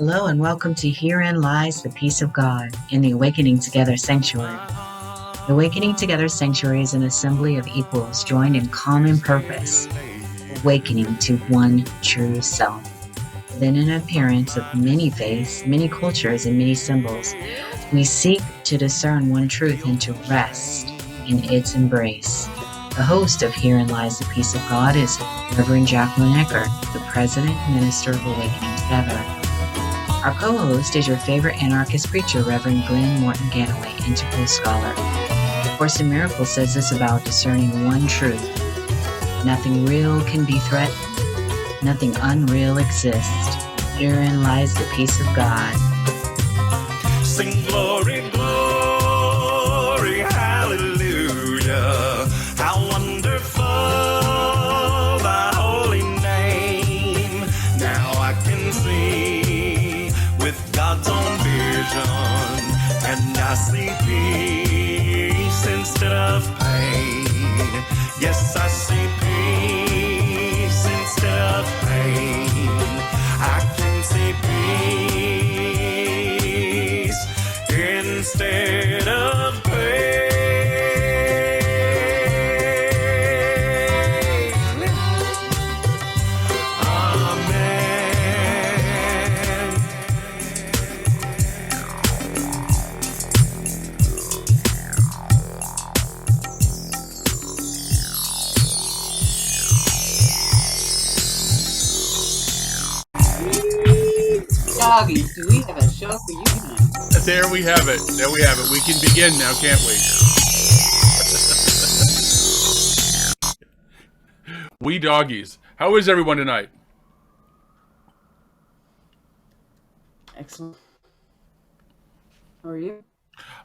Hello and welcome to Herein Lies the Peace of God in the Awakening Together Sanctuary. The Awakening Together Sanctuary is an assembly of equals joined in common purpose, awakening to one true self. Within an appearance of many faiths, many cultures, and many symbols, we seek to discern one truth and to rest in its embrace. The host of Herein Lies the Peace of God is Reverend Jacquelyn and Eckert, the President and Minister of Awakening Together. Our co-host is your favorite anarchist preacher, Reverend Glen Ganaway, integral scholar. A Course in Miracles says this about discerning one truth. Nothing real can be threatened. Nothing unreal exists. Herein lies the peace of God. Sing glory, glory, hallelujah. How wonderful thy holy name. Now I can see with God's own vision, and I see peace instead of pain. Yes, I see peace instead of pain. I can see peace instead of pain. Amen. Doggies, do we have a show for you tonight? There we have it. There we have it. We can begin now, can't we? We doggies. How is everyone tonight? Excellent. How are you?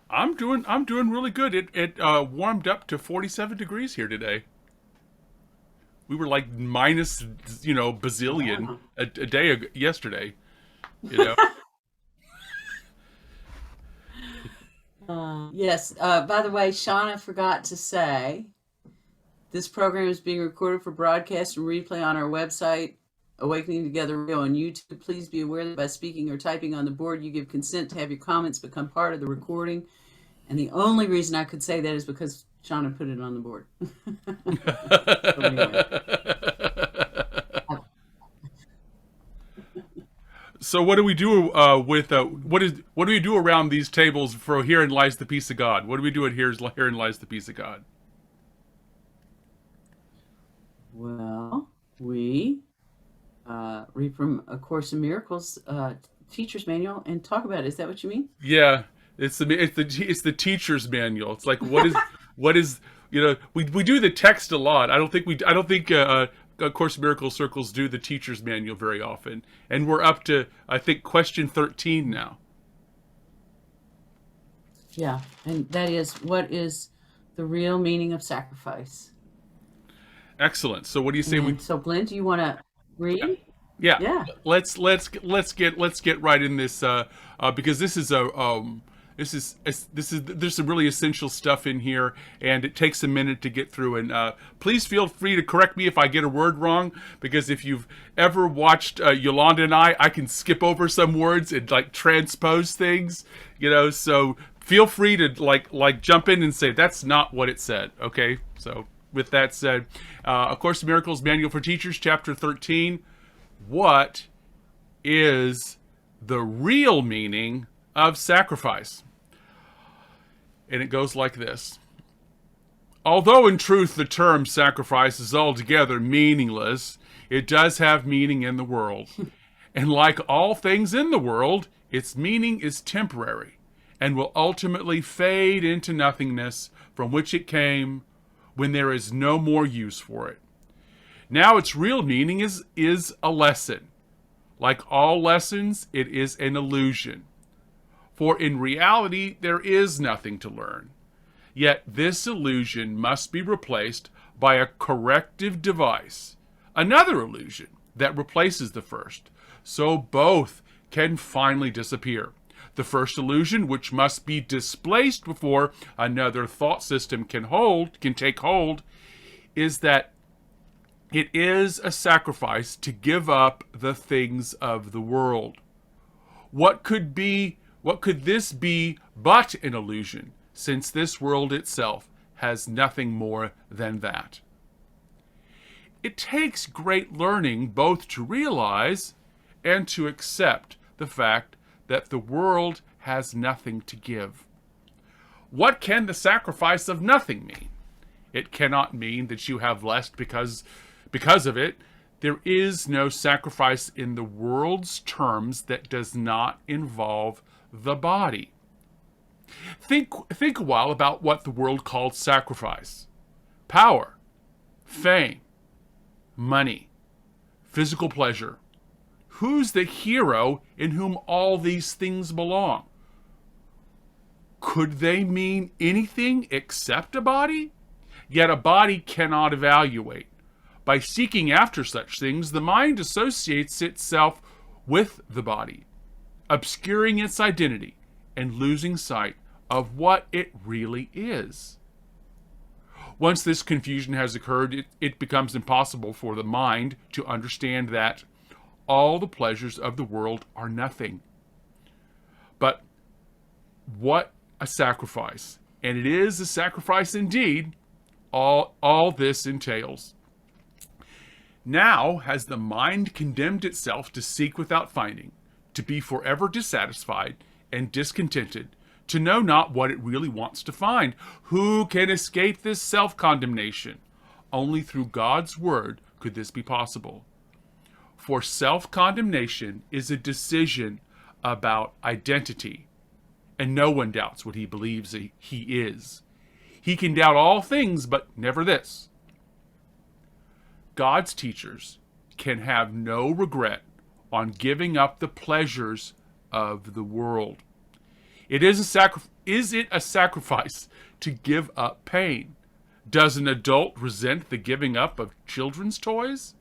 I'm doing really good. It warmed up to 47 degrees here today. We were like minus, bazillion Wow. a day yesterday. Yes. By the way, Shauna forgot to say this program is being recorded for broadcast and replay on our website, Awakening Together Radio, on YouTube. Please be aware that by speaking or typing on the board, you give consent to have your comments become part of the recording. And the only reason I could say that is because Shauna put it on the board. So anyway. So what do we do what do we do around these tables for Herein Lies the Peace of God? What do we do at Herein Lies the Peace of God? Well, we read from A Course in Miracles teacher's manual and talk about it. Is that what you mean? Yeah, it's the teacher's manual. It's like what is we do the text a lot. I don't think Course in Miracles circles do the teacher's manual very often, and we're up to I think question 13 now. Yeah, and that is, what is the real meaning of sacrifice? Excellent. So what do you say So Glenn, do you want to read? Yeah. Let's get right in this because this is there's some really essential stuff in here, and it takes a minute to get through. And please feel free to correct me if I get a word wrong, because if you've ever watched Yolanda and I can skip over some words and like transpose things, So feel free to like jump in and say that's not what it said. Okay, so. With that said, A Course in Miracles Manual for Teachers, Chapter 13. What is the real meaning of sacrifice? And it goes like this. Although in truth the term sacrifice is altogether meaningless, it does have meaning in the world. And like all things in the world, its meaning is temporary and will ultimately fade into nothingness from which it came, when there is no more use for it. Now its real meaning is a lesson. Like all lessons, it is an illusion. For in reality, there is nothing to learn. Yet this illusion must be replaced by a corrective device, another illusion that replaces the first, so both can finally disappear. The first illusion, which must be displaced before another thought system can take hold, is that it is a sacrifice to give up the things of the world. What could this be but an illusion, since this world itself has nothing more than that? It takes great learning both to realize and to accept the fact that the world has nothing to give. What can the sacrifice of nothing mean? It cannot mean that you have less because of it. There is no sacrifice in the world's terms that does not involve the body. Think a while about what the world calls sacrifice. Power, fame, money, physical pleasure. Who's the hero in whom all these things belong? Could they mean anything except a body? Yet a body cannot evaluate. By seeking after such things, the mind associates itself with the body, obscuring its identity and losing sight of what it really is. Once this confusion has occurred, it becomes impossible for the mind to understand that all the pleasures of the world are nothing. But what a sacrifice, and it is a sacrifice indeed, all this entails. Now has the mind condemned itself to seek without finding, to be forever dissatisfied and discontented, to know not what it really wants to find. Who can escape this self-condemnation? Only through God's word could this be possible. For self-condemnation is a decision about identity, and no one doubts what he believes he is. He can doubt all things, but never this. God's teachers can have no regret on giving up the pleasures of the world. Is it a sacrifice to give up pain? Does an adult resent the giving up of children's toys?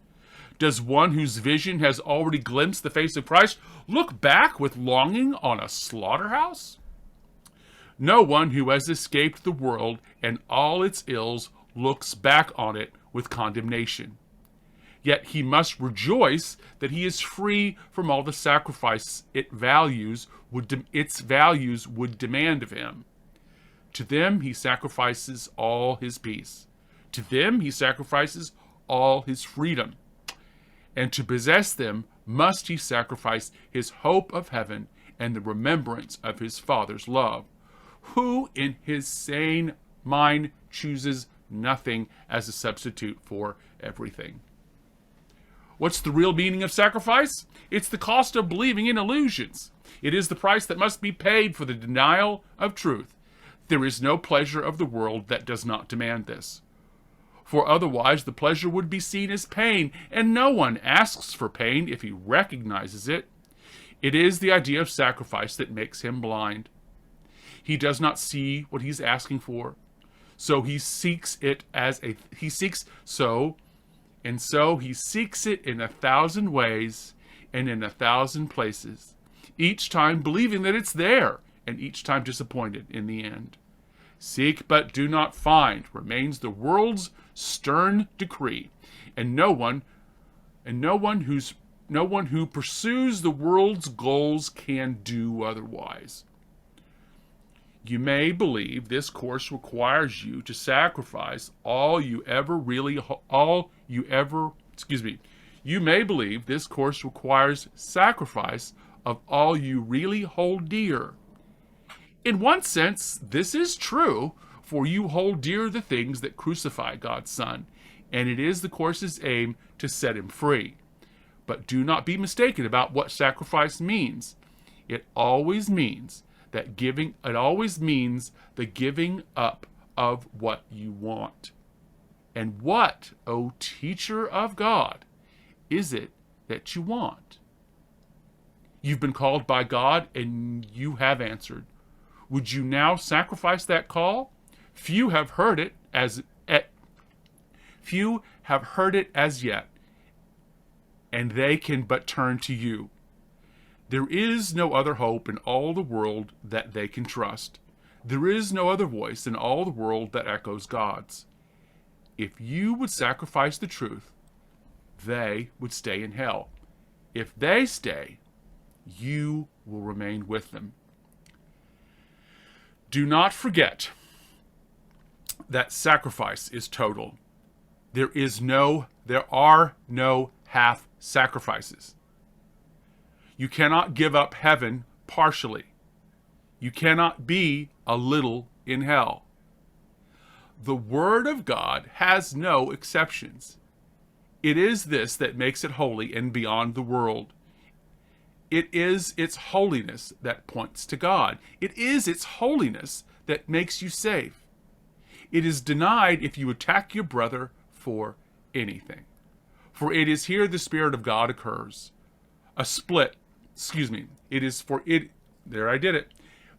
Does one whose vision has already glimpsed the face of Christ look back with longing on a slaughterhouse? No one who has escaped the world and all its ills looks back on it with condemnation. Yet he must rejoice that he is free from all the sacrifice its values would demand of him. To them he sacrifices all his peace. To them he sacrifices all his freedom. And to possess them must he sacrifice his hope of heaven and the remembrance of his Father's love. Who in his sane mind chooses nothing as a substitute for everything? What's the real meaning of sacrifice? It's the cost of believing in illusions. It is the price that must be paid for the denial of truth. There is no pleasure of the world that does not demand this. For otherwise the pleasure would be seen as pain, and no one asks for pain if he recognizes it. It is the idea of sacrifice that makes him blind. He does not see what he's asking for, so he seeks it he seeks it in 1,000 ways and in 1,000 places, each time believing that it's there, and each time disappointed in the end. Seek but do not find remains the world's stern decree, and no one who pursues the world's goals can do otherwise. You may believe this course requires you to sacrifice You may believe this course requires sacrifice of all you really hold dear. In one sense, this is true, for you hold dear the things that crucify God's Son, and it is the course's aim to set him free. But do not be mistaken about what sacrifice means. It always means the giving up of what you want. And what, O teacher of God, is it that you want? You've been called by God and you have answered. Would you now sacrifice that call? Few have heard it as yet, and they can but turn to you. There is no other hope in all the world that they can trust. There is no other voice in all the world that echoes God's. If you would sacrifice the truth, they would stay in hell. If they stay, you will remain with them. Do not forget that sacrifice is total. There are no half sacrifices. You cannot give up heaven partially. You cannot be a little in hell. The Word of God has no exceptions. It is this that makes it holy and beyond the world. It is its holiness that points to God. It is its holiness that makes you safe. It is denied if you attack your brother for anything. For it is here the Spirit of God occurs.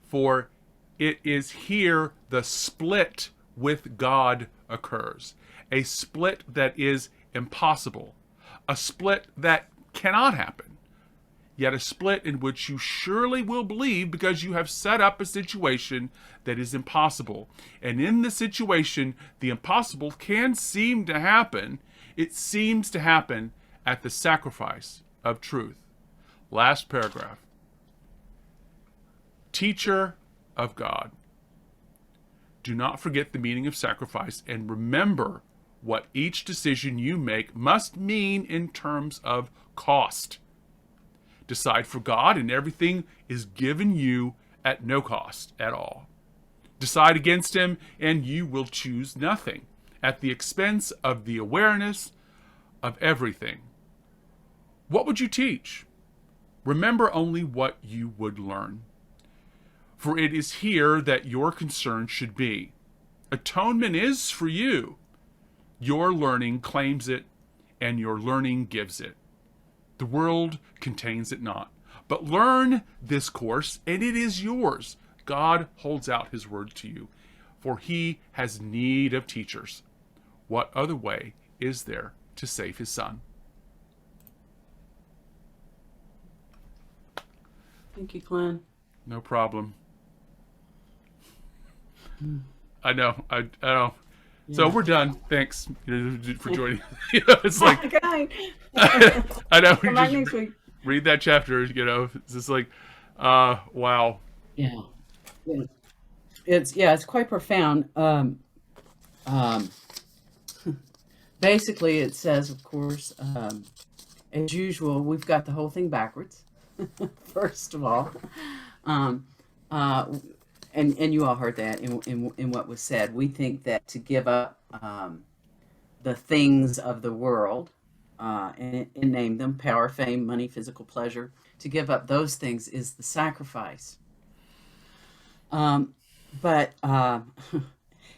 For it is here the split with God occurs. A split that is impossible. A split that cannot happen. Yet a split in which you surely will believe because you have set up a situation that is impossible. And in the situation, the impossible can seem to happen. It seems to happen at the sacrifice of truth. Last paragraph. Teacher of God, do not forget the meaning of sacrifice and remember what each decision you make must mean in terms of cost. Decide for God and everything is given you at no cost at all. Decide against Him and you will choose nothing at the expense of the awareness of everything. What would you teach? Remember only what you would learn. For it is here that your concern should be. Atonement is for you. Your learning claims it, and your learning gives it. The world contains it not. But learn this course, and it is yours. God holds out His word to you, for He has need of teachers. What other way is there to save His Son? Thank you, Glenn. No problem. I know. I know. Yeah. So we're done. Thanks for joining. It's like okay. I know. Come back next week. Read that chapter. It's just like, wow. Yeah. It's quite profound. Basically, it says, of course, as usual, we've got the whole thing backwards. First of all, and you all heard that in what was said. We think that to give up the things of the world, and name them, power, fame, money, physical pleasure, to give up those things is the sacrifice. But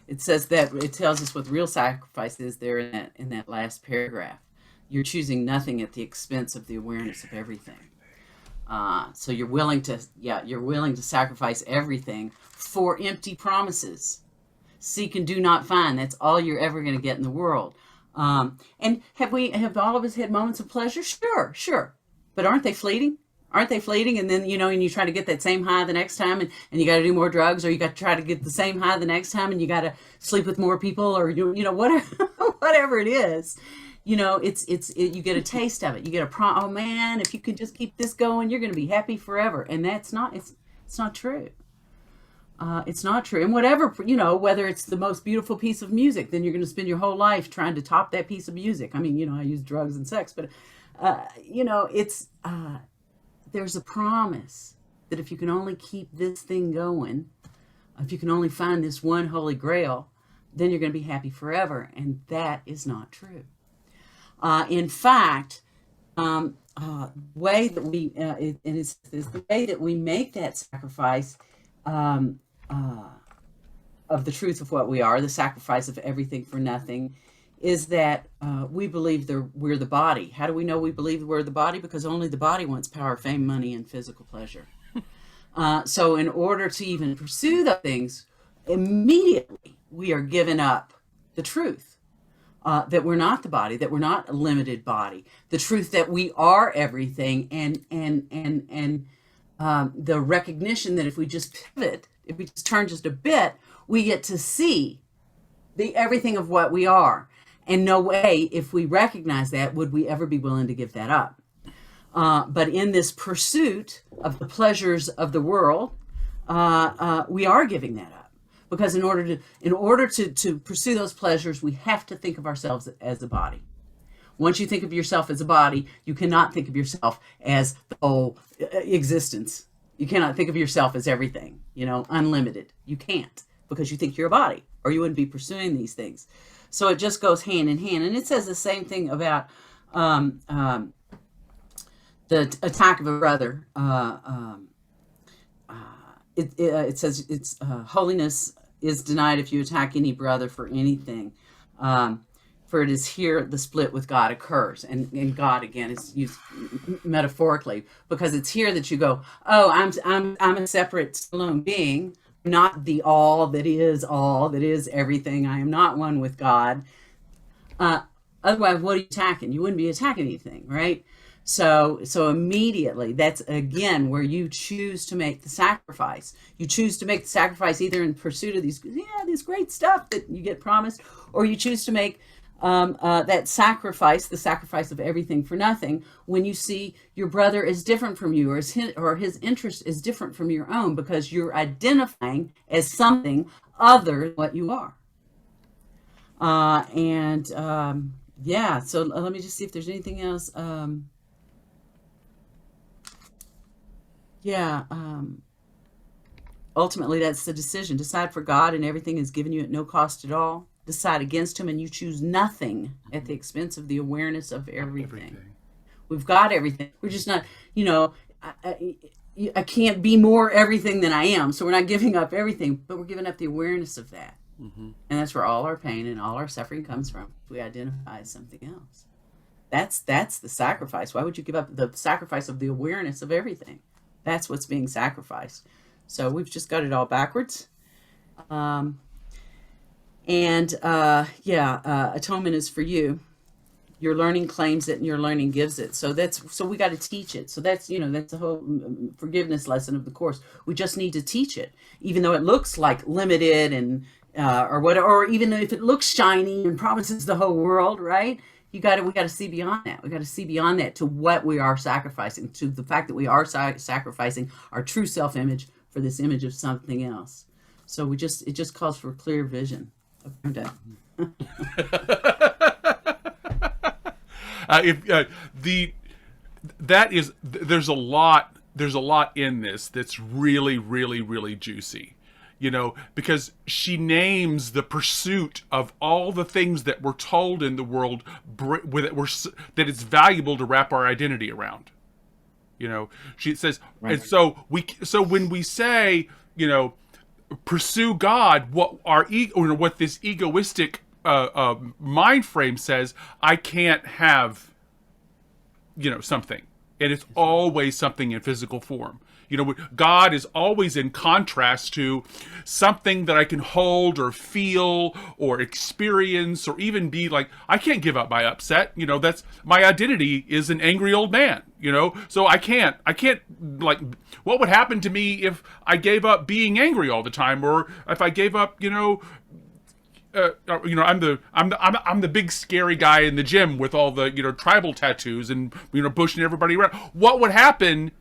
it says that, it tells us what real sacrifice is there in that last paragraph. You're choosing nothing at the expense of the awareness of everything. So you're willing to sacrifice everything for empty promises. Seek and do not find. That's all you're ever going to get in the world. And have all of us had moments of pleasure? Sure. But aren't they fleeting? And then, and you try to get that same high the next time and you got to do more drugs, or you got to try to get the same high the next time and you got to sleep with more people, or, whatever it is. You get a taste of it. You get oh man, if you could just keep this going, you're going to be happy forever. And it's not true. It's not true. And whatever, whether it's the most beautiful piece of music, then you're going to spend your whole life trying to top that piece of music. I mean, I use drugs and sex, but, there's a promise that if you can only keep this thing going, if you can only find this one holy grail, then you're going to be happy forever. And that is not true. In fact, way that we it's the way that we make that sacrifice of the truth of what we are, the sacrifice of everything for nothing, is that we believe we're the body. How do we know we believe we're the body? Because only the body wants power, fame, money, and physical pleasure. So in order to even pursue those things, immediately we are giving up the truth. That we're not the body, that we're not a limited body, the truth that we are everything, and the recognition that if we just pivot, if we just turn just a bit, we get to see the everything of what we are. And no way, if we recognize that, would we ever be willing to give that up. But in this pursuit of the pleasures of the world, we are giving that up, because in order to pursue those pleasures, we have to think of ourselves as a body. Once you think of yourself as a body, you cannot think of yourself as the whole existence. You cannot think of yourself as everything, unlimited. You can't, because you think you're a body, or you wouldn't be pursuing these things. So it just goes hand in hand. And it says the same thing about the attack of a brother. It says it's holiness is denied if you attack any brother for anything. For it is here the split with God occurs. And God, again, is used metaphorically, because it's here that you go, oh, I'm a separate, alone being, not the all that is everything. I am not one with God. Otherwise, what are you attacking? You wouldn't be attacking anything, right? So immediately, that's again where you choose to make the sacrifice. You choose to make the sacrifice either in pursuit of these great stuff that you get promised, or you choose to make that sacrifice, the sacrifice of everything for nothing, when you see your brother is different from you, or his interest is different from your own, because you're identifying as something other than what you are. So let me just see if there's anything else. Ultimately, that's the decision. Decide for God, and everything is given you at no cost at all. Decide against him, and you choose nothing at the expense of the awareness of everything. We've got everything. We're just not, I can't be more everything than I am. So we're not giving up everything, but we're giving up the awareness of that. Mm-hmm. And that's where all our pain and all our suffering comes from. We identify as something else. That's the sacrifice. Why would you give up the sacrifice of the awareness of everything? That's what's being sacrificed. So we've just got it all backwards. Atonement is for you. Your learning claims it, and your learning gives it. So we got to teach it. So that's the whole forgiveness lesson of the course. We just need to teach it, even though it looks like limited and or even if it looks shiny and promises the whole world, right? We got to see beyond that. We got to see beyond that to what we are sacrificing, to the fact that we are sacrificing our true self-image for this image of something else. So it just calls for clear vision. I'm done. There's a lot in this that's really, really, really juicy, because she names the pursuit of all the things that we're told in the world that it's valuable to wrap our identity around. She says, right. And so when we say, pursue God, what this egoistic mind frame says, I can't have something, and it's always something in physical form. God is always in contrast to something that I can hold or feel or experience, or even be like, I can't give up my upset. That's my identity is an angry old man, so I can't like, what would happen to me if I gave up being angry all the time, or if I gave up, I'm the big scary guy in the gym with all the tribal tattoos and pushing everybody around. What would happen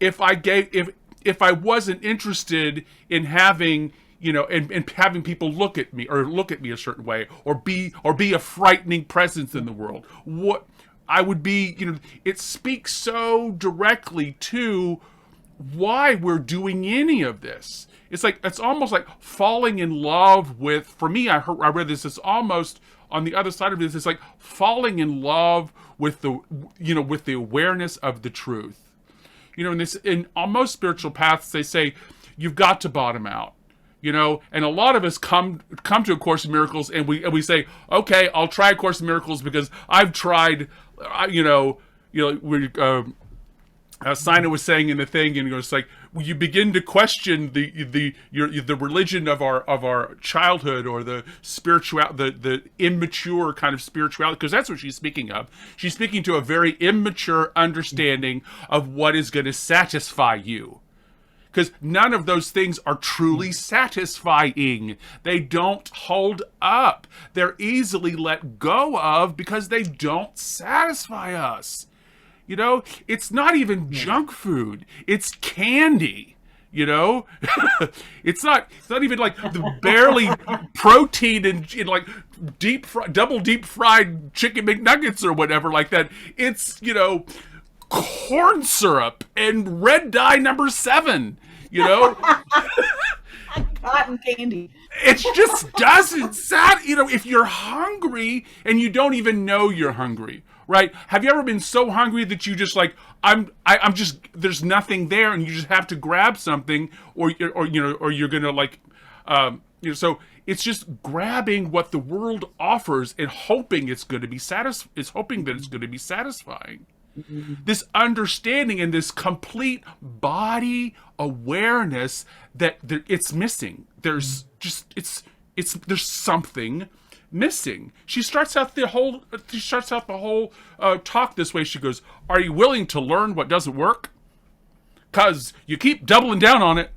if I wasn't interested in having and having people look at me a certain way, or be a frightening presence in the world? What I would be, it speaks so directly to why we're doing any of this. It's almost like falling in love with, for me, I read this, it's almost on the other side of this, it's like falling in love with with the awareness of the truth. In most spiritual paths, they say you've got to bottom out. And a lot of us come to A Course in Miracles, and we say, okay, I'll try A Course in Miracles because I've tried. Sina was saying in the thing, and it's like, you begin to question the religion of our childhood, or the immature kind of spirituality, because that's what she's speaking of. She's speaking to a very immature understanding of what is going to satisfy you, because none of those things are truly satisfying. They don't hold up. They're easily let go of because they don't satisfy us. You know, it's not even junk food. It's candy. You know, it's not even like the barely protein in like double deep fried chicken McNuggets or whatever like that. It's, you know, corn syrup and red dye number 7, you know. Cotton candy. It just doesn't you know, if you're hungry and you don't even know you're hungry, right? Have you ever been so hungry that you just like, I'm just, there's nothing there, and you just have to grab something, or you're gonna like, you know, so it's just grabbing what the world offers and hoping it's going to be hoping that it's going to be satisfying. This understanding and this complete body awareness that it's missing. There's just there's something missing. She starts out the whole talk this way. She goes, "Are you willing to learn what doesn't work? 'Cause you keep doubling down on it."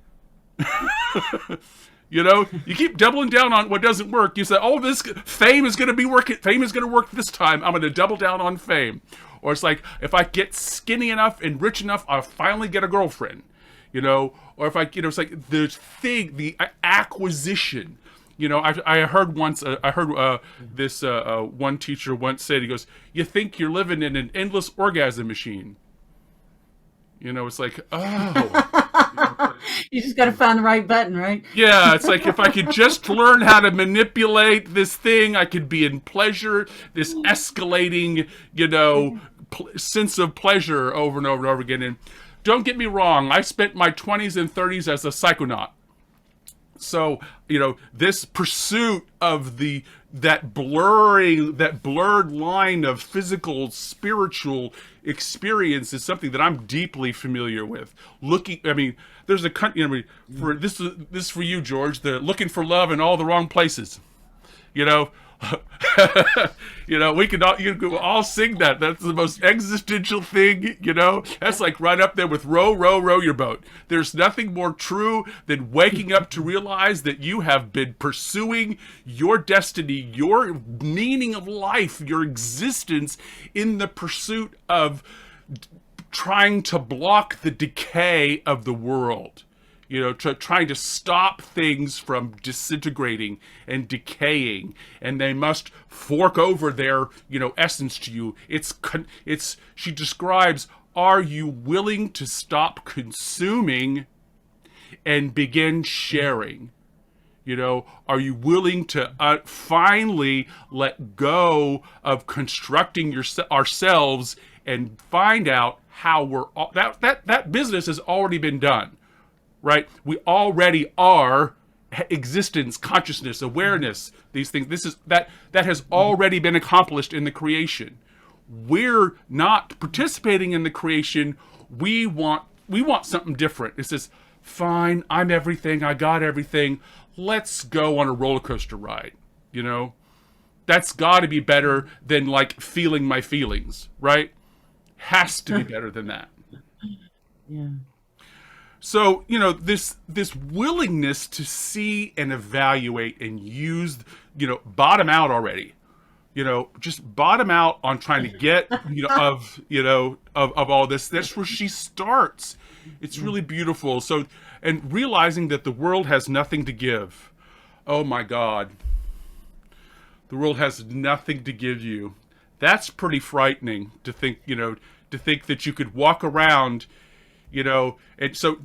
You know, you keep doubling down on what doesn't work. You say, "Oh, this fame is going to be working. Fame is going to work this time. I'm going to double down on fame." Or it's like, if I get skinny enough and rich enough, I'll finally get a girlfriend. You know, or if I, you know, it's like the acquisition. You know, I heard once, this one teacher once said, he goes, "You think you're living in an endless orgasm machine." You know, it's like, oh. You just got to find the right button, right? Yeah, it's like, if I could just learn how to manipulate this thing, I could be in pleasure, this escalating, you know, sense of pleasure over and over and over again. And don't get me wrong, I spent my 20s and 30s as a psychonaut. So, you know, this pursuit of that blurred line of physical, spiritual experience is something that I'm deeply familiar with. I mean, there's a, you know, for this is for you, George. The looking for love in all the wrong places. You know, you know, you could all sing that. That's the most existential thing, you know. That's like right up there with row, row, row your boat. There's nothing more true than waking up to realize that you have been pursuing your destiny, your meaning of life, your existence in the pursuit of trying to block the decay of the world. You know, trying to stop things from disintegrating and decaying, and they must fork over their, you know, essence to you. She describes, are you willing to stop consuming and begin sharing? You know, are you willing to finally let go of constructing ourselves and find out how that business has already been done. Right? We already are existence, consciousness, awareness, these things. That has already been accomplished in the creation. We're not participating in the creation. We want something different. It says, fine, I'm everything, I got everything. Let's go on a roller coaster ride. You know? That's got to be better than like feeling my feelings, right? Has to be better than that. Yeah. So, you know, this willingness to see and evaluate and use, you know, bottom out already. You know, just bottom out on trying to get, of all this. That's where she starts. It's really beautiful. So, and realizing that the world has nothing to give. Oh my God. The world has nothing to give you. That's pretty frightening to think, that you could walk around, and so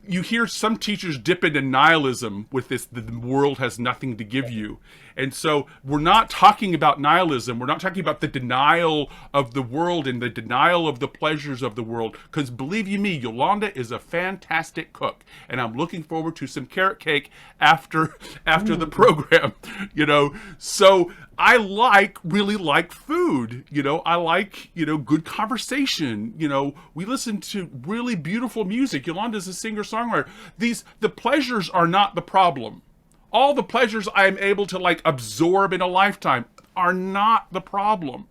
you hear some teachers dip into nihilism with this, the world has nothing to give you. And so we're not talking about nihilism. We're not talking about the denial of the world and the denial of the pleasures of the world. Because believe you me, Yolanda is a fantastic cook. And I'm looking forward to some carrot cake after the program, So I really like food. I like, good conversation. We listen to really beautiful music. Yolanda's a singer-songwriter. The pleasures are not the problem. All the pleasures I am able to absorb in a lifetime are not the problem.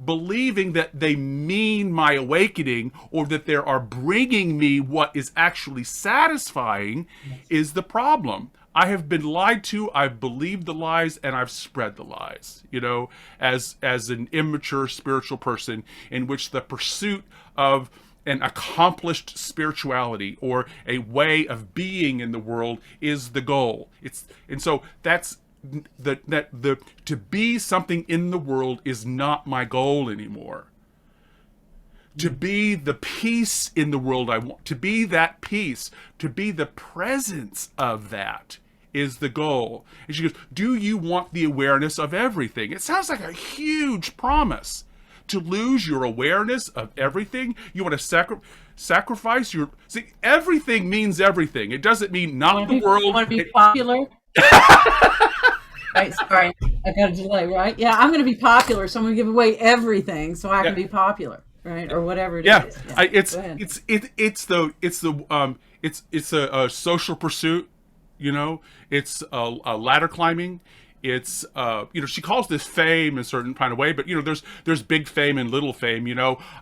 Believing that they mean my awakening or that they are bringing me what is actually satisfying is the problem. I have been lied to, I've believed the lies, and I've spread the lies, as an immature spiritual person, in which the pursuit of an accomplished spirituality or a way of being in the world is the goal. So that's to be something in the world is not my goal anymore. To be the peace in the world I want, to be that peace, to be the presence of that is the goal. And she goes, do you want the awareness of everything? It sounds like a huge promise. To lose your awareness of everything? You want to sacrifice your... See, everything means everything. It doesn't mean not the world. You want to be popular? Right, sorry. I got a delay, right? Yeah, I'm going to be popular, so I'm going to give away everything so I can be popular, right? Or whatever it is. Yeah. It's a social pursuit, It's a ladder climbing. It's she calls this fame in a certain kind of way, but there's big fame and little fame.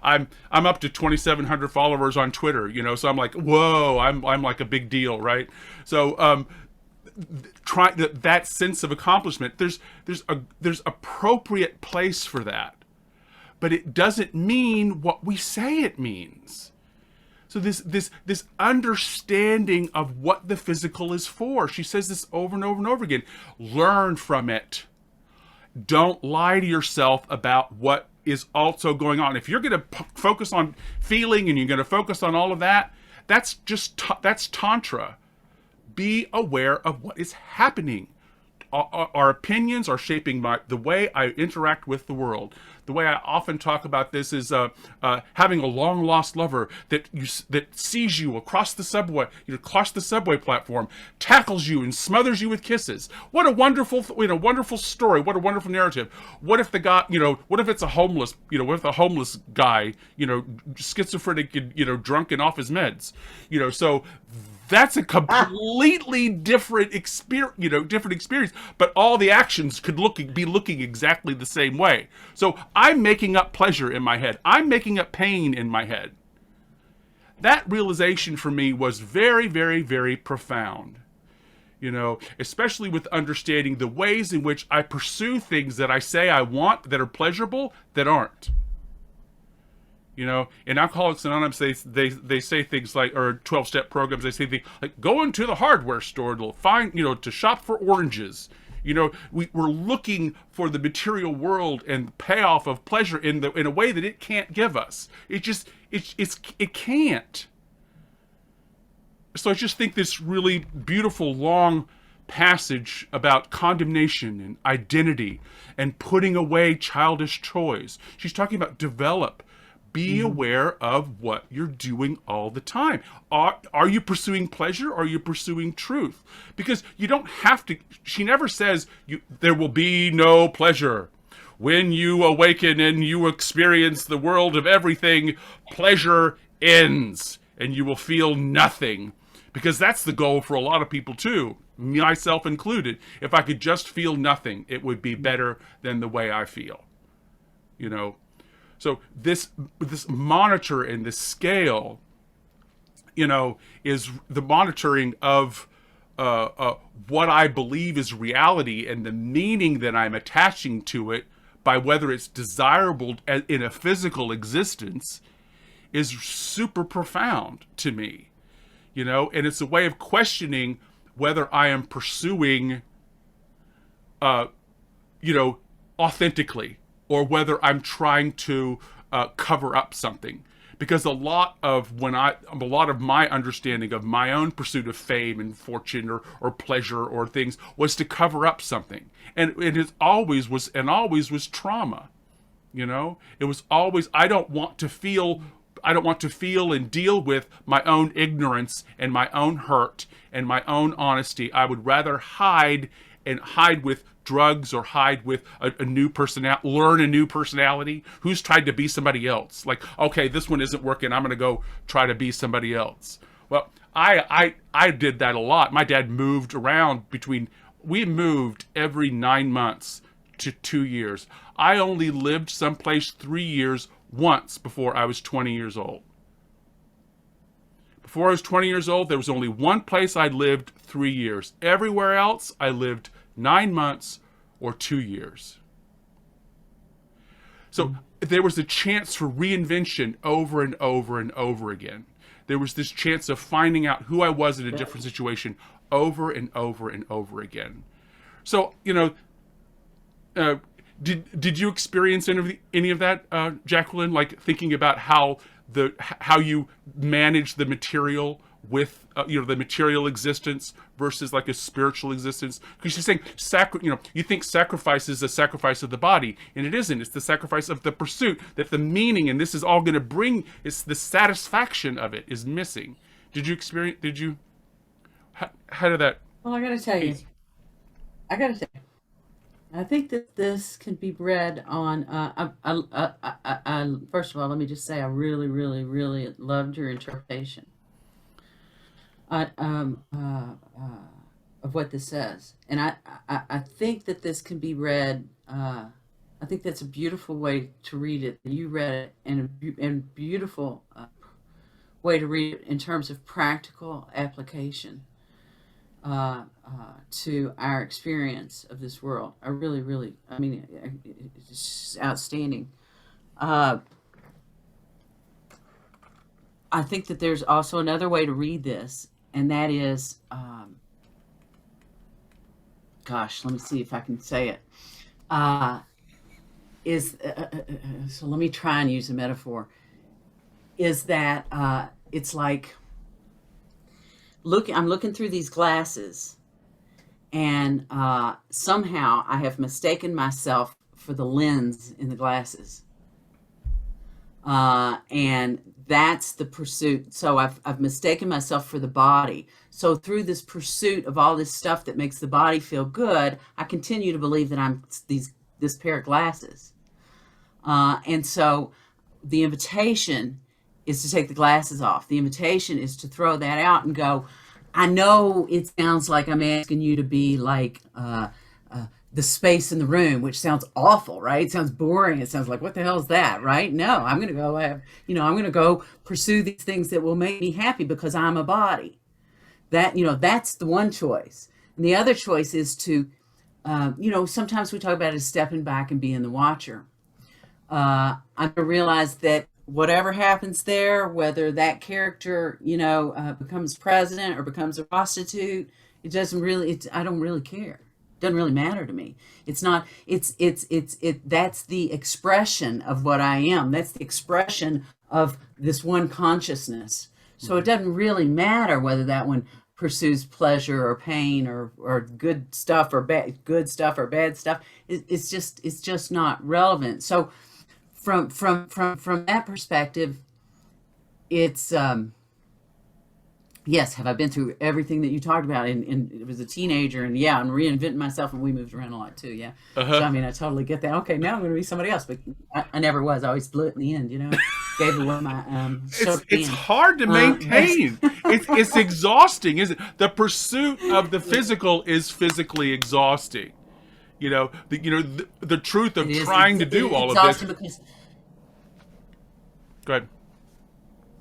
I'm up to 2,700 followers on Twitter. So I'm like, whoa, I'm like a big deal, right? So try that sense of accomplishment. There's appropriate place for that, but it doesn't mean what we say it means. So this understanding of what the physical is for. She says this over and over and over again. Learn from it. Don't lie to yourself about what is also going on. If you're going to focus on feeling and you're going to focus on all of that, that's tantra. Be aware of what is happening. Our opinions are shaping the way I interact with the world. The way I often talk about this is having a long lost lover that sees you across the subway platform, tackles you and smothers you with kisses. What a wonderful story. What a wonderful narrative. What if the guy, what if it's a homeless, what if the homeless guy, schizophrenic, drunk and off his meds, so. That's a completely different experience, but all the actions could be looking exactly the same way. So I'm making up pleasure in my head. I'm making up pain in my head. That realization for me was very, very, very profound. Especially with understanding the ways in which I pursue things that I say I want that are pleasurable that aren't. In Alcoholics Anonymous, they say things like, or 12-step programs, they say things like, go into the hardware store to find, to shop for oranges. We're looking for the material world and the payoff of pleasure in a way that it can't give us. It can't. So I just think this really beautiful, long passage about condemnation and identity and putting away childish toys. She's talking about develop. Be aware of what you're doing all the time. Are you pursuing pleasure or are you pursuing truth? Because you don't have to, she never says there will be no pleasure. When you awaken and you experience the world of everything, pleasure ends and you will feel nothing. Because that's the goal for a lot of people too, myself included. If I could just feel nothing, it would be better than the way I feel. So this monitor and this scale, is the monitoring of what I believe is reality and the meaning that I'm attaching to it by whether it's desirable in a physical existence is super profound to me, and it's a way of questioning whether I am pursuing, authentically, or whether I'm trying to cover up something. Because a lot of my understanding of my own pursuit of fame and fortune or pleasure or things was to cover up something. And it always was trauma. It was always, I don't want to feel and deal with my own ignorance and my own hurt and my own honesty. I would rather hide with drugs or hide with a new personality, learn a new personality. Who's tried to be somebody else? Like, okay, this one isn't working, I'm going to go try to be somebody else. Well, I did that a lot. My dad moved around we moved every 9 months to 2 years. I only lived someplace 3 years once before I was 20 years old. before I was 20 years old, there was only one place I lived 3 years. Everywhere else, I lived 9 months or 2 years. So there was a chance for reinvention over and over and over again. There was this chance of finding out who I was in a different situation over and over and over again. So, did you experience any of that, Jacquelyn? Like thinking about how you manage the material with the material existence versus like a spiritual existence? Because she's saying you think sacrifice is a sacrifice of the body, and it isn't. It's the sacrifice of the pursuit, that the meaning and this is all going to bring. It's the satisfaction of it is missing. How did that? Well, I got to tell you, I think that this can be read on. First of all, let me just say I really, really, really loved your interpretation of what this says, and I think that this can be read. I think that's a beautiful way to read it. You read it, and a beautiful way to read it in terms of practical application to our experience of this world. I really, really, it's just outstanding. I think that there's also another way to read this, and that is, let me see if I can say it. So let me try and use a metaphor. Is that it's like, I'm looking through these glasses, and somehow I have mistaken myself for the lens in the glasses, and that's the pursuit. So I've mistaken myself for the body. So through this pursuit of all this stuff that makes the body feel good, I continue to believe that I'm this pair of glasses, and so the invitation is to take the glasses off. The invitation is to throw that out and go, I know it sounds like I'm asking you to be like the space in the room, which sounds awful, right? It sounds boring. It sounds like, what the hell is that, right? No, I'm going to go I'm going to go pursue these things that will make me happy because I'm a body. That's the one choice. And the other choice is to, sometimes we talk about it as stepping back and being the watcher. I realize that whatever happens there, whether that character, becomes president or becomes a prostitute, I don't really care. It doesn't really matter to me. It's not, that's the expression of what I am. That's the expression of this one consciousness. So it doesn't really matter whether that one pursues pleasure or pain or good stuff or bad stuff. It's just not relevant. So from that perspective, it's yes, have I been through everything that you talked about? And it was a teenager, and I'm reinventing myself, and we moved around a lot too. Yeah, So I totally get that. Okay, now I'm going to be somebody else, but I never was. I always blew it in the end. Gave away my. It's hard to maintain. It's exhausting, isn't it? The pursuit of the physical is physically exhausting. The truth of trying to do all of this. Because, go ahead.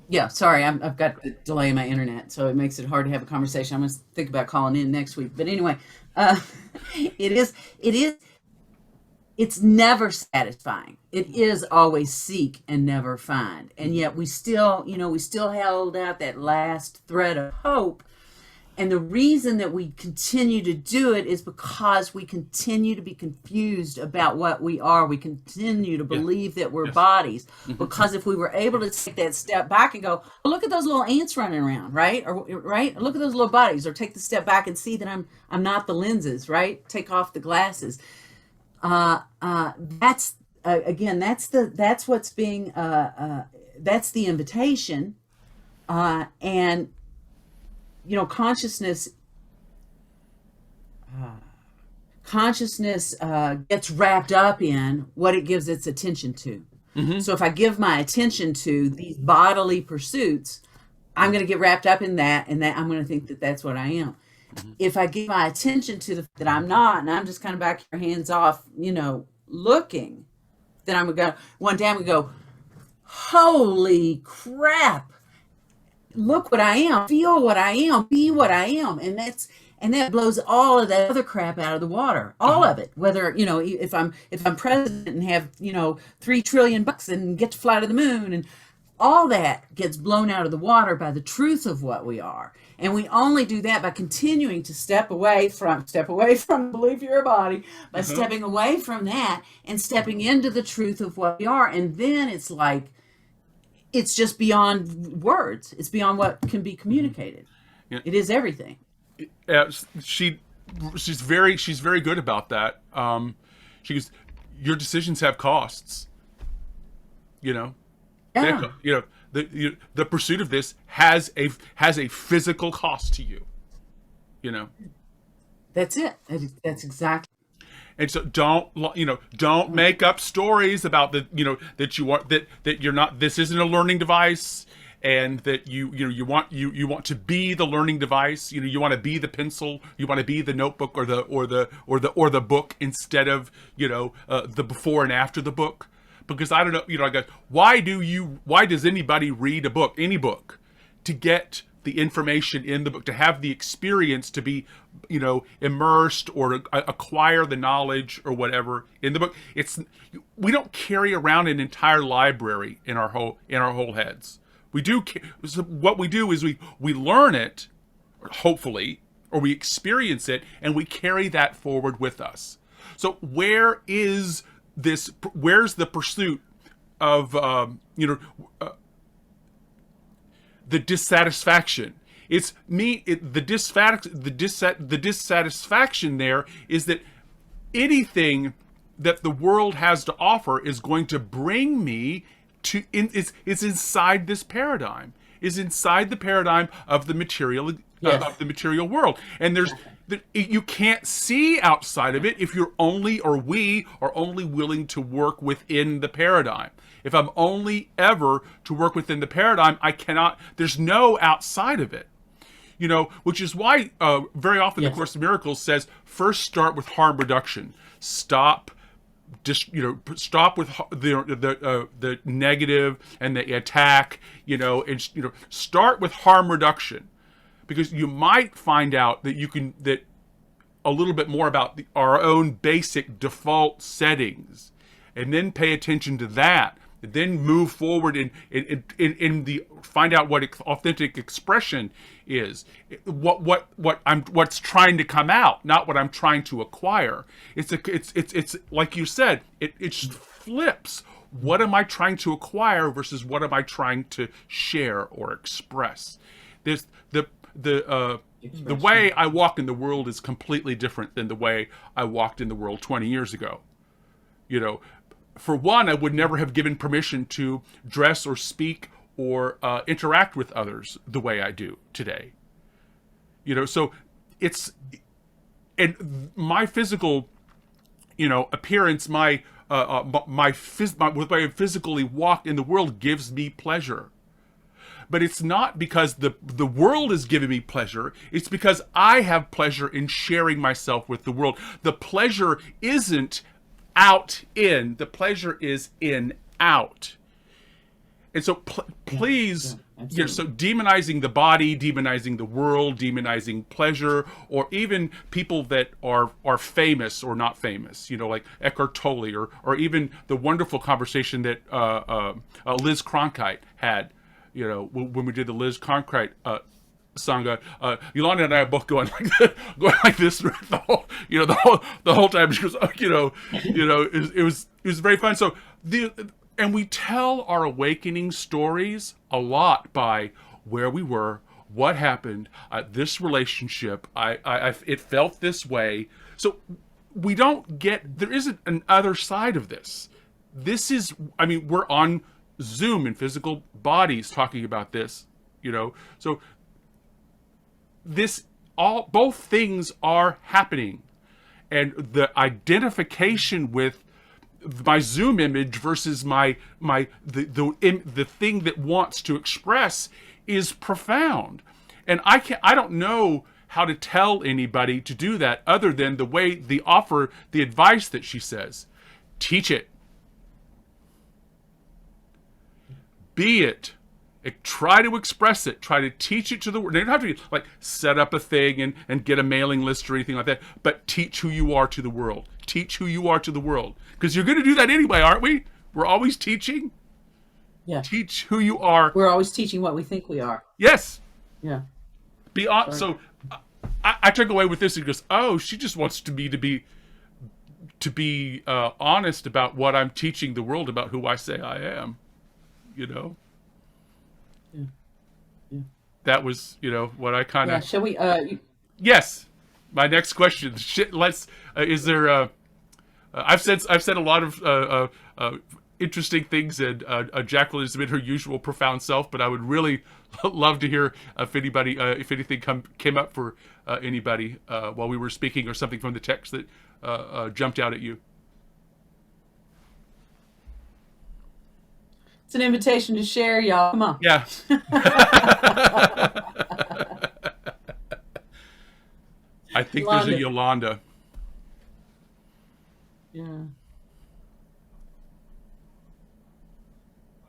Yeah, sorry, I've got a delay in my internet, so it makes it hard to have a conversation. I'm going to think about calling in next week. But anyway, it's never satisfying. It is always seek and never find. And yet we still held out that last thread of hope. And the reason that we continue to do it is because we continue to be confused about what we are. We continue to believe that we're bodies. Because if we were able to take that step back and go, well, look at those little ants running around, right? Or look at those little bodies. Or take the step back and see that I'm not the lenses, right? Take off the glasses. That's again. That's what's being. That's the invitation, and. Consciousness gets wrapped up in what it gives its attention to. So if I give my attention to these bodily pursuits, I'm going to get wrapped up in that, and that I'm going to think that that's what I am. If I give my attention to that I'm not, and I'm just kind of back here, hands off, looking, then I'm going to go, one day I'm going to go, holy crap. look what I am, feel what I am, be what I am. And that blows all of that other crap out of the water, all of it. Whether, if I'm president and have, $3 trillion and get to fly to the moon, and all that gets blown out of the water by the truth of what we are. And we only do that by continuing to step away from believe you're a body, by stepping away from that and stepping into the truth of what we are. And then it's like, it's just beyond words. It's beyond what can be communicated. Yeah. It is everything. She's very good about that. She goes, your decisions have costs. Yeah. The pursuit of this has a physical cost to you. That's it. That's exactly. And so don't make up stories about that you are that you're not. This isn't a learning device, and that you want to be the learning device. You want to be the pencil. You want to be the notebook or the book instead of the before and after the book. Because I don't know, I go, why does anybody read any book? To get the information in the book, to have the experience, to be, immersed or acquire the knowledge or whatever in the book. We don't carry around an entire library in our whole heads. We do. So what we do is we learn it, hopefully, or we experience it, and we carry that forward with us. So where's the pursuit of the dissatisfaction? It's me. The dissatisfaction there is that anything that the world has to offer is going to bring me to. It's inside this paradigm. Is inside the paradigm of the material of the material world, and you can't see outside of it if we are only willing to work within the paradigm. If I'm only ever to work within the paradigm, I cannot. There's no outside of it. Which is why very often the Course in Miracles says first start with harm reduction. Stop with the negative and the attack. And start with harm reduction, because you might find out that a little bit more about our own basic default settings, and then pay attention to that, and then move forward in find out what authentic expression is, what's trying to come out, not what I'm trying to acquire. It's like you said, it flips. What am I trying to acquire versus what am I trying to share or express? There's the way I walk in the world is completely different than the way I walked in the world 20 years ago. For one, I would never have given permission to dress or speak or interact with others the way I do today. So and my physical, appearance, my way I physically walk in the world gives me pleasure. But it's not because the world is giving me pleasure. It's because I have pleasure in sharing myself with the world. The pleasure isn't out in. The pleasure is in out. And so please, so demonizing the body, demonizing the world, demonizing pleasure, or even people that are famous or not famous, like Eckert Tolle, or even the wonderful conversation that Liz Cronkite had, when we did the Liz Cronkite Sangha. Yolanda and I are both going like this the whole time. She goes, it was very fun. So and we tell our awakening stories a lot by where we were, what happened, this relationship, it felt this way. So we don't there isn't an other side of this. This is, we're on Zoom in physical bodies talking about this, so both things are happening, and the identification with my Zoom image versus the thing that wants to express is profound. And I don't know how to tell anybody to do that other than the way the advice that she says. Teach it. Be it. try to express it, try to teach it to the world. You don't have to like set up a thing and get a mailing list or anything like that, but teach who you are to the world. Teach who you are to the world. Because you're going to do that anyway, aren't we? We're always teaching. Yeah. Teach who you are. We're always teaching what we think we are. Yes. Yeah. So I took away with this and goes, oh, she just wants me to be honest about what I'm teaching the world about who I say I am. You know? Yeah. Yeah. That was, what I kind of... Yeah, shall we... Yes. My next question. Is there... I've said a lot of interesting things, and Jacquelyn has been her usual profound self, but I would really love to hear if anything came up for anybody while we were speaking, or something from the text that jumped out at you. It's an invitation to share, y'all. Come on. Yeah. I think there's a Yolanda. Yeah.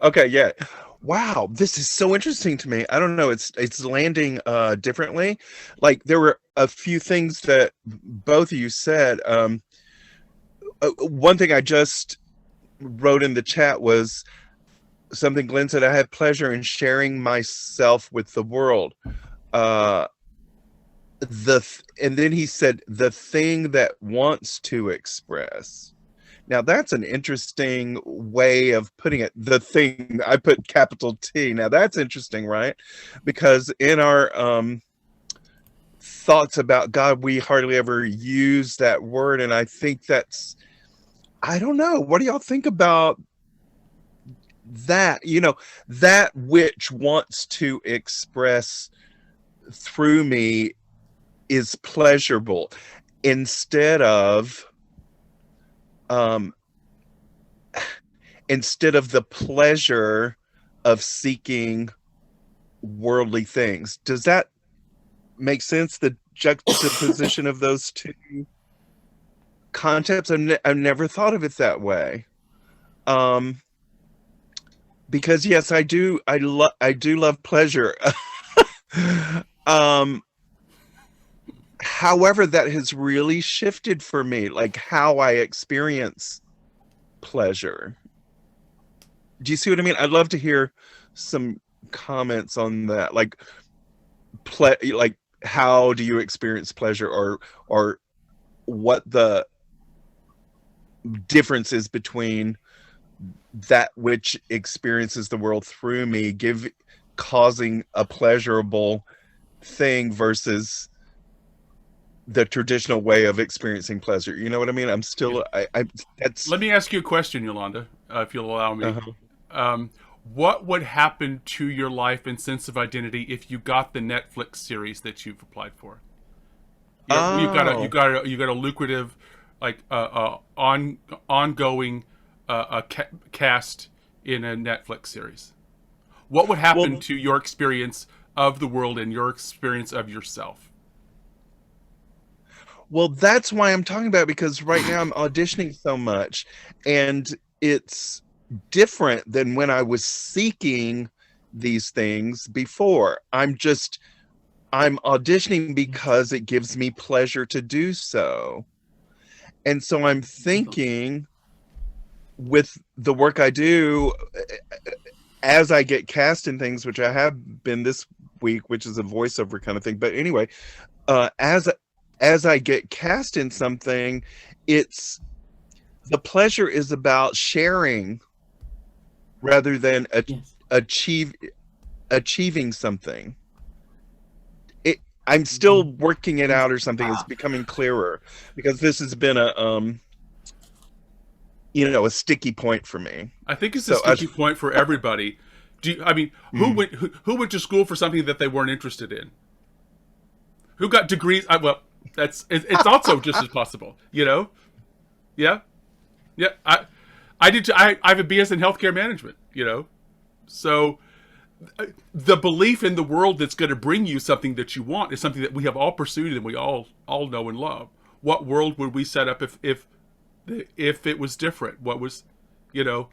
Okay, yeah. Wow, this is so interesting to me. I don't know, it's landing differently. Like, there were a few things that both of you said. One thing I just wrote in the chat was something Glenn said: I have pleasure in sharing myself with the world. And then he said, the thing that wants to express. Now, that's an interesting way of putting it. The thing, I put capital T. Now, that's interesting, right? Because in our thoughts about God, we hardly ever use that word. And I think that's, I don't know. What do y'all think about that? That which wants to express through me is pleasurable, instead of the pleasure of seeking worldly things. Does that make sense? The juxtaposition of those two concepts. I've never thought of it that way. Because yes, I do love pleasure. However, that has really shifted for me, like how I experience pleasure. Do you see what I mean? I'd love to hear some comments on that. Like how do you experience pleasure, or what the difference is between that which experiences the world through me, causing a pleasurable thing, versus the traditional way of experiencing pleasure. You know what I mean? I'm still, that's... Let me ask you a question, Yolanda, if you'll allow me. What would happen to your life and sense of identity if you got the Netflix series that you've applied for? You got a lucrative, like, ongoing cast in a Netflix series. What would happen to your experience of the world and your experience of yourself? Well, that's why I'm talking about it, because right now I'm auditioning so much, and it's different than when I was seeking these things before. I'm auditioning because it gives me pleasure to do so. And so I'm thinking, with the work I do, as I get cast in things, which I have been this week, which is a voiceover kind of thing. But anyway, as I get cast in something, the pleasure is about sharing rather than achieving something. I'm still working it out or something. It's becoming clearer, because this has been a sticky point for me. I think it's a sticky point for everybody. Who went to school for something that they weren't interested in? Who got degrees? It's also just as possible, Yeah. I did. I have a BS in healthcare management, So the belief in the world that's going to bring you something that you want is something that we have all pursued and we all know and love. What world would we set up if it was different? What was, and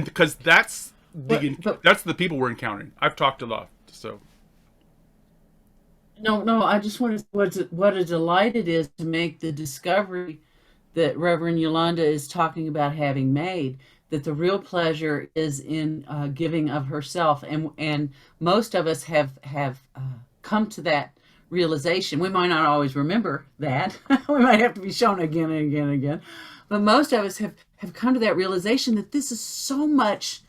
because that's that's the people we're encountering. I've talked a lot, so. No, I just want to what a delight it is to make the discovery that Reverend Yolanda is talking about having made, that the real pleasure is in giving of herself, and most of us have come to that realization. We might not always remember that. We might have to be shown again and again and again, but most of us have come to that realization that this is so much.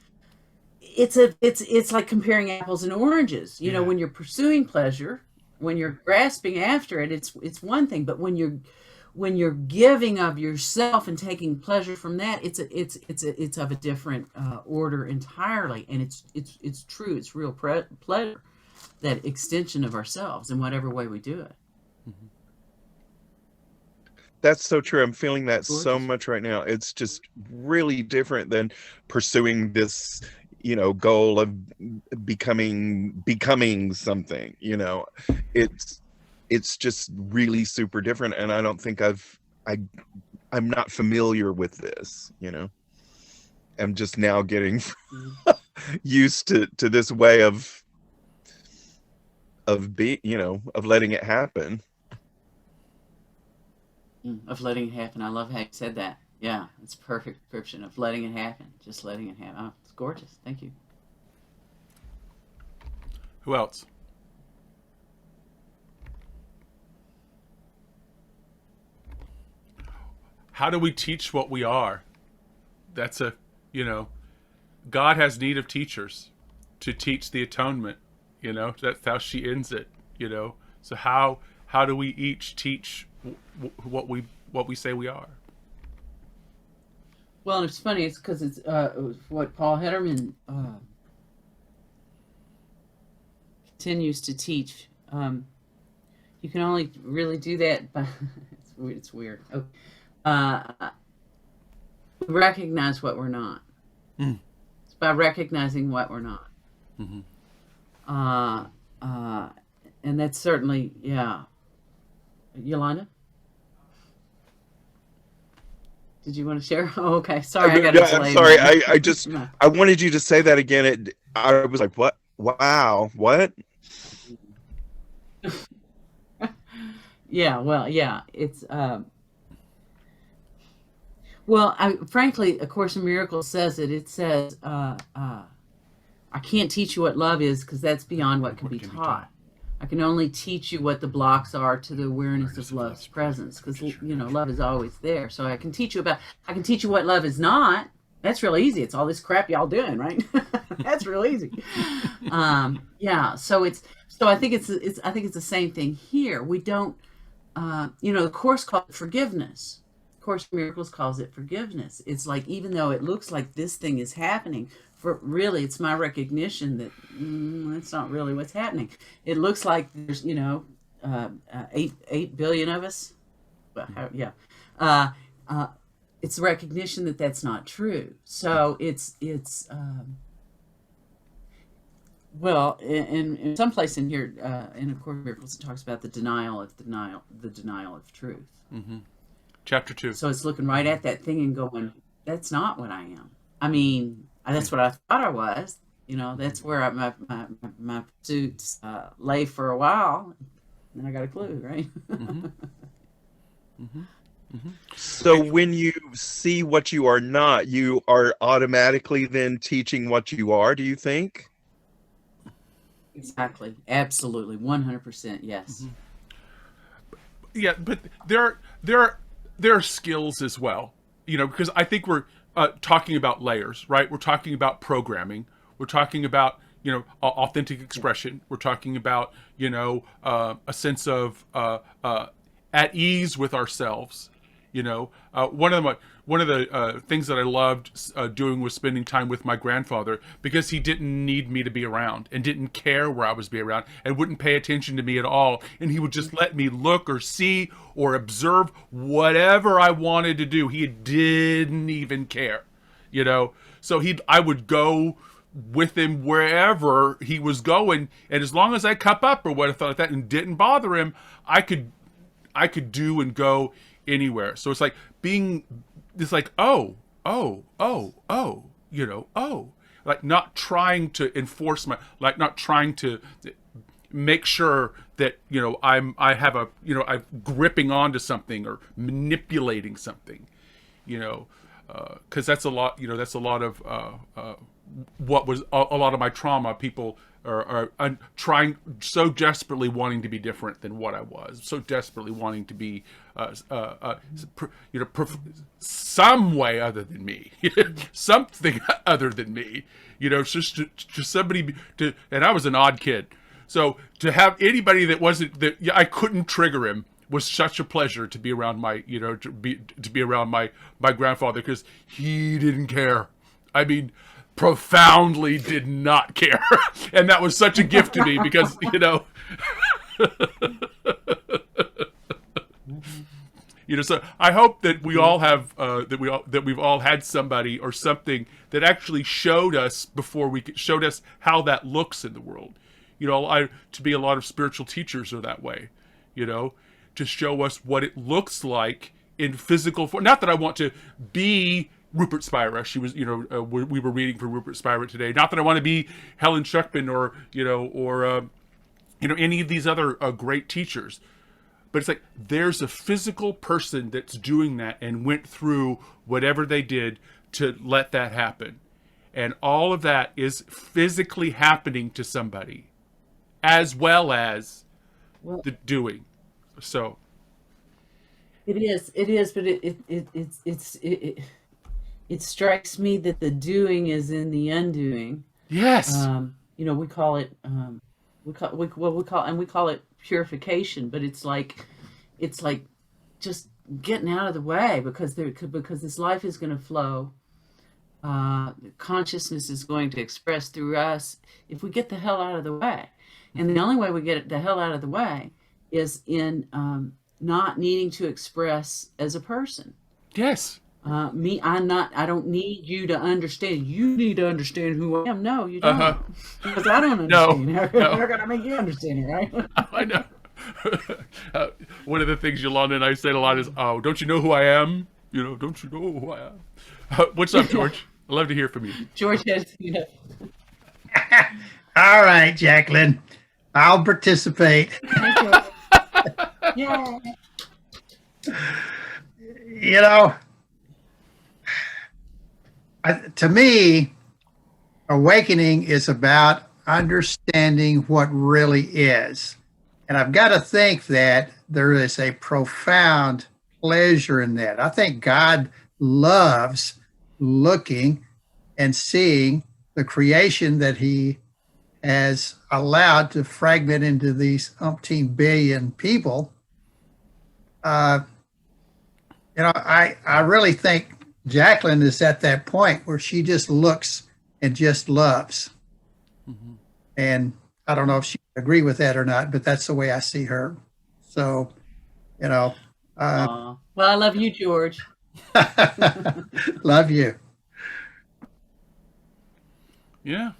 It's like comparing apples and oranges. You know, when you're pursuing pleasure, when you're grasping after it, it's one thing. But when you're giving of yourself and taking pleasure from that, it's of a different order entirely, and it's true. It's real pleasure, that extension of ourselves in whatever way we do it. Mm-hmm. That's so true. I'm feeling that so much right now. It's just really different than pursuing this, goal of becoming something. It's just really super different, and I don't think I'm not familiar with this. I'm just now getting used to this way of letting it happen. Of letting it happen. I love how you said that. Yeah, it's a perfect description of letting it happen. Just letting it happen. Oh, it's gorgeous. Thank you. Who else? How do we teach what we are? That's God has need of teachers to teach the atonement. That's how she ends it. So how do we each teach what we say we are? Well, and it's funny. It's because it's what Paul Hederman continues to teach. You can only really do that by it's weird. Okay. Recognize what we're not. It's by recognizing what we're not. Mm-hmm. And that's certainly, Yolanda? Did you want to share? Oh, okay. Sorry, I got to I'm sorry. I wanted you to say that again. I was like, what? Wow. What? It's frankly, A Course in Miracles says it. It says, I can't teach you what love is because that's beyond what can be taught. I can only teach you what the blocks are to the awareness of love's presence, because love is always there. So I can teach you what love is not. That's real easy. It's all this crap y'all doing, right? That's real easy. So I think it's the same thing here. We don't, the Course calls it forgiveness. Course in Miracles calls it forgiveness. It's like, even though it looks like this thing is happening, really, it's my recognition that that's not really what's happening. It looks like there's 8 billion of us. It's recognition that that's not true. So it's in some place in here in A Course in Miracles, it talks about the denial of truth. Mm-hmm. Chapter 2. So it's looking right at that thing and going, that's not what I am. I mean, that's what I thought I was. That's where my pursuits lay for a while. Then I got a clue, right? Mm-hmm. Mm-hmm. Mm-hmm. So when you see what you are not, you are automatically then teaching what you are, do you think? Exactly. Absolutely. 100%. Yes. Mm-hmm. Yeah, but there are skills as well, because I think we're talking about layers, right? We're talking about programming. We're talking about, authentic expression. We're talking about, a sense of at ease with ourselves. One of the things that I loved doing was spending time with my grandfather, because he didn't need me to be around and didn't care where I was be around and wouldn't pay attention to me at all. And he would just let me look or see or observe whatever I wanted to do. He didn't even care, So I would go with him wherever he was going, and as long as I cup up or whatever like that and didn't bother him, I could do and go anywhere. So it's like like not trying to enforce not trying to make sure that, you know, I'm gripping onto something or manipulating something, you know, because that's a lot, you know, that's a lot of what was a lot of my trauma. People are trying so desperately wanting to be different than what I was, so desperately wanting to be, some way other than me, something other than me, you know, just somebody to, and I was an odd kid. So to have anybody that wasn't, that I couldn't trigger him, was such a pleasure to be around my, you know, to be around my grandfather, because he didn't care. I mean, profoundly did not care. And that was such a gift to me, because, you know, you know, so I hope that we all have, that we've all had somebody or something that actually showed us showed us how that looks in the world. You know, to be a lot of spiritual teachers are that way, you know, to show us what it looks like in physical form. Not that I want to be Rupert Spira. She was, you know, we were reading for Rupert Spira today. Not that I want to be Helen Schuckman or any of these other great teachers. But it's like, there's a physical person that's doing that and went through whatever they did to let that happen. And all of that is physically happening to somebody, as well as the doing. So it is, but it strikes me that the doing is in the undoing. Yes. You know, we call it purification, but it's like just getting out of the way, because this life is going to flow. Consciousness is going to express through us if we get the hell out of the way. And the only way we get the hell out of the way is in not needing to express as a person. Yes. I don't need you to understand. You need to understand who I am. No, you don't. Because I don't understand. No. How can I make you understand it, right? I know. One of the things Yolanda and I said a lot is, "Oh, don't you know who I am? You know, don't you know who I am?" What's up, George? I'd love to hear from you. George has, you know. All right, Jacquelyn, I'll participate. Yeah. You know, to me, awakening is about understanding what really is. And I've got to think that there is a profound pleasure in that. I think God loves looking and seeing the creation that he has allowed to fragment into these umpteen billion people. I really think Jacquelyn is at that point where she just looks and just loves. Mm-hmm. And I don't know if she would agree with that or not, but that's the way I see her. So, you know. Well, I love you, George. Love you. Yeah.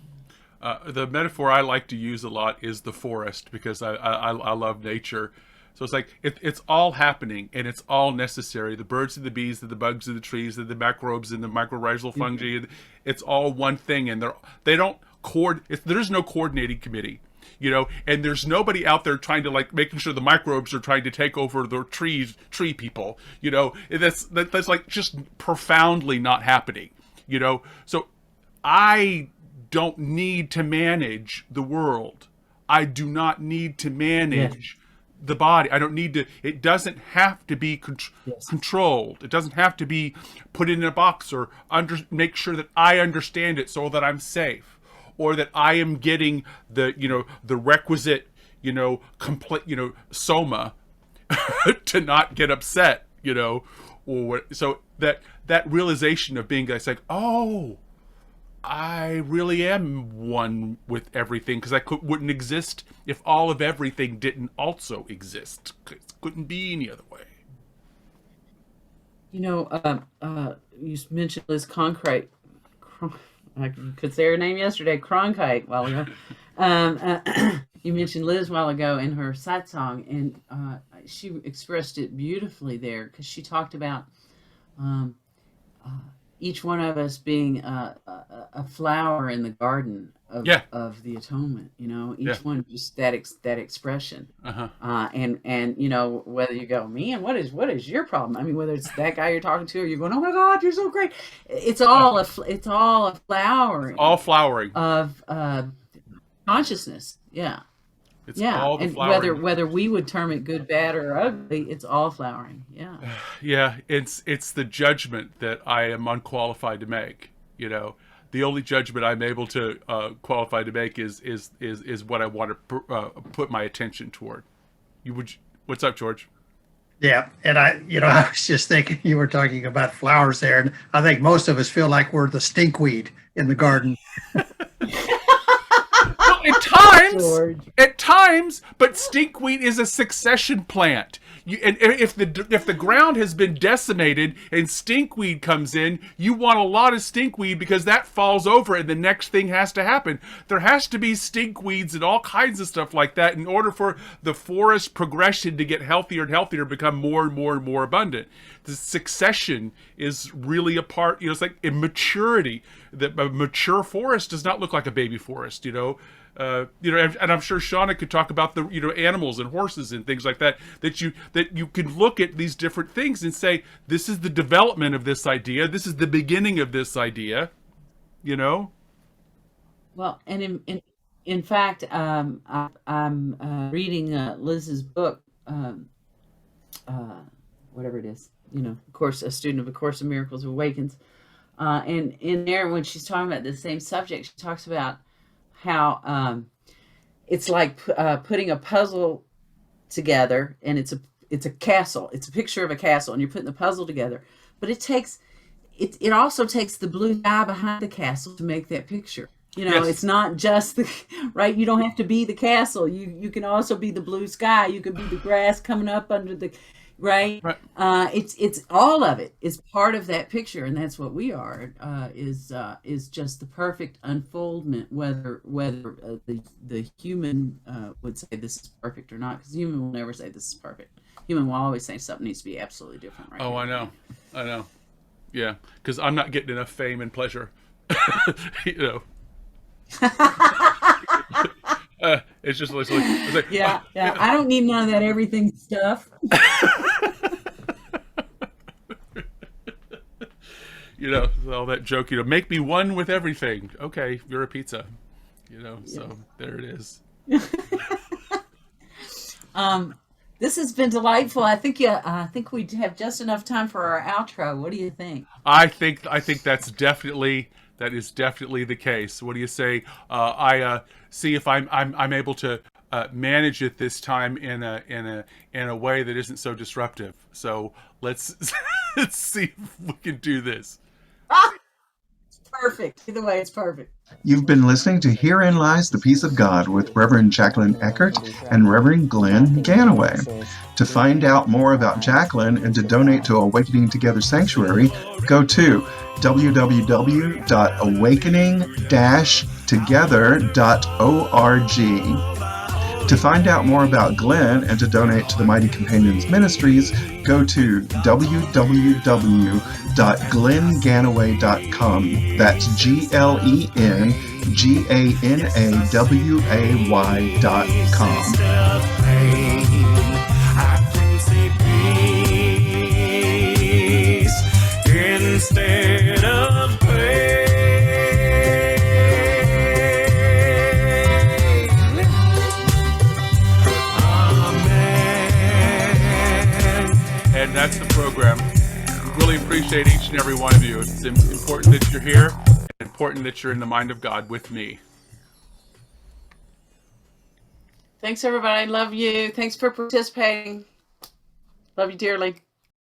The metaphor I like to use a lot is the forest, because I love nature. So it's like, it's all happening, and it's all necessary. The birds and the bees, the bugs and the trees, the microbes and the mycorrhizal fungi, it's all one thing, and there's no coordinating committee, you know, and there's nobody out there trying to, like, making sure the microbes are trying to take over the tree people, you know. That's like just profoundly not happening, you know. So I don't need to manage the world. I do not need to manage the body. I don't need to. It doesn't have to be controlled. It doesn't have to be put in a box or make sure that I understand it so that I'm safe, or that I am getting the requisite, complete, soma to not get upset, or so that realization of being like, oh, I really am one with everything, because I wouldn't exist if all of everything didn't also exist. It couldn't be any other way. You mentioned Liz Cronkite. I could say her name yesterday, Cronkite, while ago. You mentioned Liz a while ago in her sight song, and she expressed it beautifully there, because she talked about each one of us being a flower in the garden of Yeah. of the atonement. Each Yeah. one just that expression. Uh-huh. And whether you go, man, what is your problem? I mean, whether it's that guy you're talking to, or you're going, oh my God, you're so great. It's all a flowering All flowering. of consciousness. Yeah. It's Yeah, all the and flowering. whether we would term it good, bad, or ugly, it's all flowering. Yeah. Yeah, it's the judgment that I am unqualified to make. The only judgment I'm able to qualify to make is what I want to put my attention toward. What's up, George? Yeah, and I was just thinking you were talking about flowers there, and I think most of us feel like we're the stinkweed in the garden. Well, at times, but stinkweed is a succession plant. And if the ground has been decimated and stinkweed comes in, you want a lot of stinkweed because that falls over and the next thing has to happen. There has to be stinkweeds and all kinds of stuff like that in order for the forest progression to get healthier and healthier, become more and more and more abundant. The succession is really a part. It's like in maturity. A mature forest does not look like a baby forest. And I'm sure Shauna could talk about the animals and horses and things like that you can look at these different things and say, this is the development of this idea, this is the beginning of this idea. Well, and in fact, I'm reading Liz's book, whatever it is, of course, a student of A Course in Miracles Awakens, and in there, when she's talking about the same subject, she talks about how it's like putting a puzzle together, and it's a castle. It's a picture of a castle, and you're putting the puzzle together. But it also takes the blue sky behind the castle to make that picture. Yes. It's not just right. You don't have to be the castle. You can also be the blue sky. You can be the grass coming up under the right. It's all of it is part of that picture, and that's what we are. Is just the perfect unfoldment. Whether the human would say this is perfect or not, because the human will never say this is perfect. Human will always say something needs to be absolutely different. Right? Oh, I know. Yeah, because I'm not getting enough fame and pleasure. It's just it's like yeah. I don't need none of that everything stuff. All that joke, make me one with everything. Okay, you're a pizza. So there it is. This has been delightful. I think we have just enough time for our outro. What do you think? I think that is definitely the case. What do you say? I see if I'm able to manage it this time in a way that isn't so disruptive. So let's see if we can do this. It's perfect. Either way, it's perfect. You've been listening to Herein Lies the Peace of God with Reverend Jacquelyn Eckert and Reverend Glen Ganaway. To find out more about Jacquelyn and to donate to Awakening Together Sanctuary, go to www.awakening-together.org. To find out more about Glen and to donate to the Mighty Companions Ministries, go to www.glenganaway.com. That's GLENGANAWAY.com. I can see peace instead of pain. Amen. And that's the program. Really appreciate each and every one of you. It's important that you're here, and important that you're in the mind of God with me. Thanks, everybody. Love you. Thanks for participating. Love you dearly.